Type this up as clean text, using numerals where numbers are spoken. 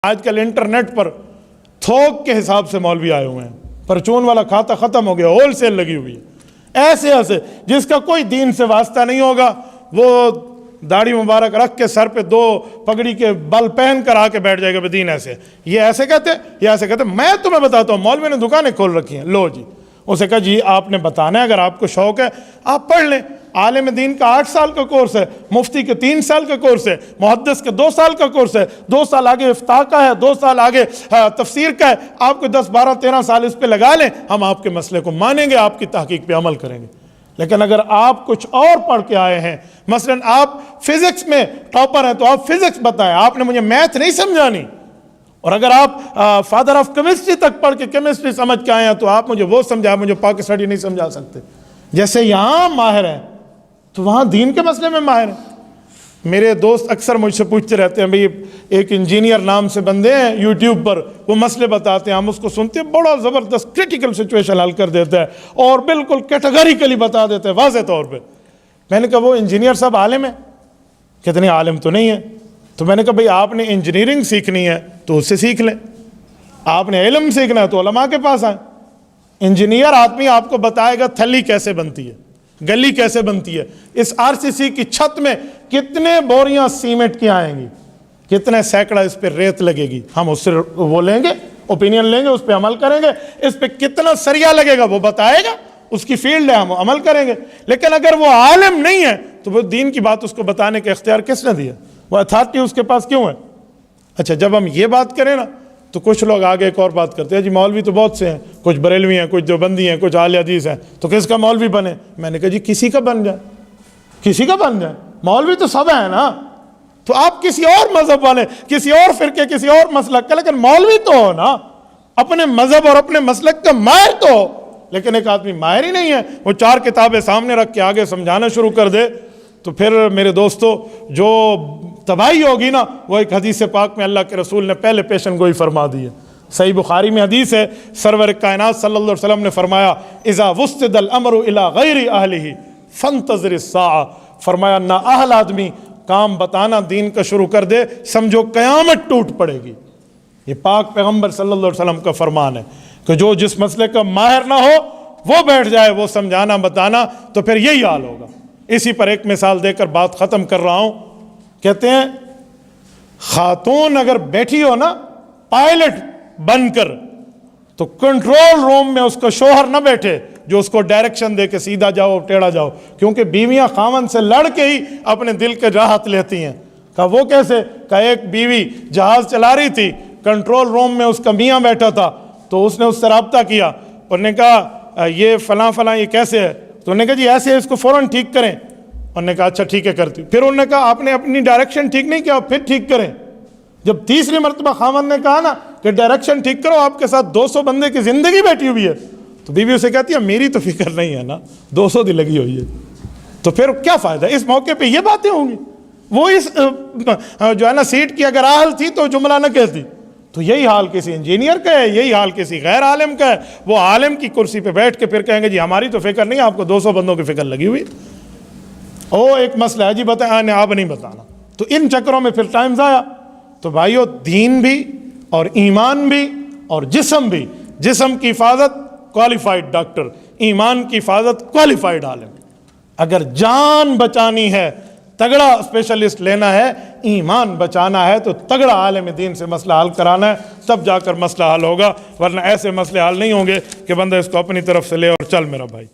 آج کل انٹرنیٹ پر تھوک کے حساب سے مولوی آئے ہوئے ہیں، پرچون والا کھاتا ختم ہو گیا، ہول سیل لگی ہوئی ہے، ایسے ایسے جس کا کوئی دین سے واسطہ نہیں ہوگا، وہ داڑھی مبارک رکھ کے سر پہ دو پگڑی کے بل پہن کر آ کے بیٹھ جائے گا دین ایسے، یہ ایسے کہتے، یہ ایسے کہتے۔ میں تمہیں بتاتا ہوں، مولوی نے دکانیں کھول رکھی ہیں، لو جی، اسے کہا جی آپ نے بتانا ہے، اگر آپ کو شوق ہے آپ پڑھ لیں۔ عالم دین کا 8 سال کا کورس ہے، مفتی کے 3 سال کا کورس ہے، محدث کے 2 سال کا کورس ہے، 2 سال آگے افتاء کا ہے، 2 سال آگے تفسیر کا ہے۔ آپ کو 10 12 13 سال اس پہ لگا لیں، ہم آپ کے مسئلے کو مانیں گے، آپ کی تحقیق پہ عمل کریں گے۔ لیکن اگر آپ کچھ اور پڑھ کے آئے ہیں، مثلا آپ فزکس میں ٹاپر ہیں تو آپ فزکس بتائیں، آپ نے مجھے میتھ نہیں سمجھانی۔ اور اگر آپ فادر آف کیمسٹری تک پڑھ کے کیمسٹری سمجھ کے آئے ہیں تو آپ مجھے وہ سمجھا، مجھے پاک اسٹڈی نہیں سمجھا سکتے۔ جیسے یہاں ماہر ہیں تو وہاں دین کے مسئلے میں ماہر ہیں۔ میرے دوست اکثر مجھ سے پوچھتے رہتے ہیں، بھئی ایک انجینئر نام سے بندے ہیں یوٹیوب پر، وہ مسئلے بتاتے ہیں، ہم اس کو سنتے ہیں، بڑا زبردست کریٹیکل سچویشن حل کر دیتا ہے اور بالکل کیٹیگریکلی بتا دیتے ہیں واضح طور پہ۔ میں نے کہا وہ انجینئر صاحب عالم ہے؟ کتنے عالم تو نہیں ہے۔ تو میں نے کہا بھئی آپ نے انجینئرنگ سیکھنی ہے تو اس سے سیکھ لیں، آپ نے علم سیکھنا ہے تو علماء کے پاس آئیں۔ انجینئر آدمی آپ کو بتائے گا تھلی کیسے بنتی ہے، گلی کیسے بنتی ہے، اس RCC کی چھت میں کتنے بوریاں سیمنٹ کی آئیں گی، کتنے سینکڑا اس پہ ریت لگے گی، ہم اس سے وہ لیں گے، اوپینین لیں گے، اس پہ عمل کریں گے۔ اس پہ کتنا سریا لگے گا وہ بتائے گا، اس کی فیلڈ ہے، ہم عمل کریں گے۔ لیکن اگر وہ عالم نہیں ہے تو وہ دین کی بات اس کو بتانے کا اختیار کس نے دیا؟ وہ اتھارٹی اس کے پاس کیوں ہے؟ اچھا جب ہم یہ بات کریں نا تو کچھ لوگ آگے ایک اور بات کرتے ہیں، جی مولوی تو بہت سے ہیں، کچھ بریلوی ہیں، کچھ دیوبندی ہیں، کچھ اہل حدیث ہیں، تو کس کا مولوی بنے؟ میں نے کہا جی کسی کا بن جائے، کسی کا بن جائے، مولوی تو سب ہیں نا۔ تو آپ کسی اور مذہب والے، کسی اور فرقے، کسی اور مسلک کا، لیکن مولوی تو ہو نا، اپنے مذہب اور اپنے مسلک کا ماہر تو ہو۔ لیکن ایک آدمی ماہر ہی نہیں ہے، وہ 4 کتابیں سامنے رکھ کے آگے سمجھانا شروع کر دے، تو پھر میرے دوستو جو تباہی ہوگی نا، وہ ایک حدیث پاک میں اللہ کے رسول نے پہلے پیشن گوئی فرما دی ہے۔ صحیح بخاری میں حدیث ہے، سرور کائنات صلی اللہ علیہ وسلم نے فرمایا اذا وسد الامر الى غیر اہلہ فانتظر الساعہ، فرمایا نا اہل آدمی کام بتانا دین کا شروع کر دے، سمجھو قیامت ٹوٹ پڑے گی۔ یہ پاک پیغمبر صلی اللہ علیہ وسلم کا فرمان ہے کہ جو جس مسئلے کا ماہر نہ ہو وہ بیٹھ جائے وہ سمجھانا بتانا، تو پھر یہی حال ہوگا۔ اسی پر ایک مثال دے کر بات ختم کر رہا ہوں۔ کہتے ہیں خاتون اگر بیٹھی ہو نا پائلٹ بن کر، تو کنٹرول روم میں اس کا شوہر نہ بیٹھے جو اس کو ڈائریکشن دے کہ سیدھا جاؤ ٹیڑھا جاؤ، کیونکہ بیویاں خاوند سے لڑ کے ہی اپنے دل کے راحت لیتی ہیں۔ کہا وہ کیسے؟ کہا ایک بیوی جہاز چلا رہی تھی، کنٹرول روم میں اس کا میاں بیٹھا تھا، تو اس نے اس سے رابطہ کیا اور نے کہا یہ فلاں فلاں یہ کیسے ہے، تو انہوں نے کہا جی ایسے اس کو فوراً ٹھیک کریں۔ انہوں نے کہا اچھا ٹھیک ہے کرتی۔ پھر انہوں نے کہا آپ نے اپنی ڈائریکشن ٹھیک نہیں کیا، پھر ٹھیک کریں۔ جب تیسری مرتبہ خاوند نے کہا نا کہ ڈائریکشن ٹھیک کرو، آپ کے ساتھ 200 بندے کی زندگی بیٹھی ہوئی ہے، تو بیوی اسے کہتی ہے میری تو فکر نہیں ہے نا، 200 دی لگی ہوئی ہے، تو پھر کیا فائدہ؟ اس موقع پہ یہ باتیں ہوں گی۔ وہ اس جو ہے نا سیٹ کی اگر اہل تھی تو جملہ نہ کہتی۔ تو یہی حال کسی انجینئر کا ہے، یہی حال کسی غیر عالم کا ہے۔ وہ عالم کی کرسی پہ بیٹھ کے پھر کہیں گے جی ہماری تو فکر نہیں، آپ کو 200 بندوں کی فکر لگی ہوئی، ایک مسئلہ ہے جی بتائیں، آپ نہیں بتانا۔ تو ان چکروں میں پھر ٹائم ضائع۔ تو بھائیو دین بھی اور ایمان بھی اور جسم بھی، جسم کی حفاظت کوالیفائڈ ڈاکٹر، ایمان کی حفاظت کوالیفائڈ عالم۔ اگر جان بچانی ہے تگڑا اسپیشلسٹ لینا ہے، ایمان بچانا ہے تو تگڑا عالم دین سے مسئلہ حل کرانا ہے، تب جا کر مسئلہ حل ہوگا، ورنہ ایسے مسئلے حل نہیں ہوں گے کہ بندہ اس کو اپنی طرف سے لے اور چل میرا بھائی۔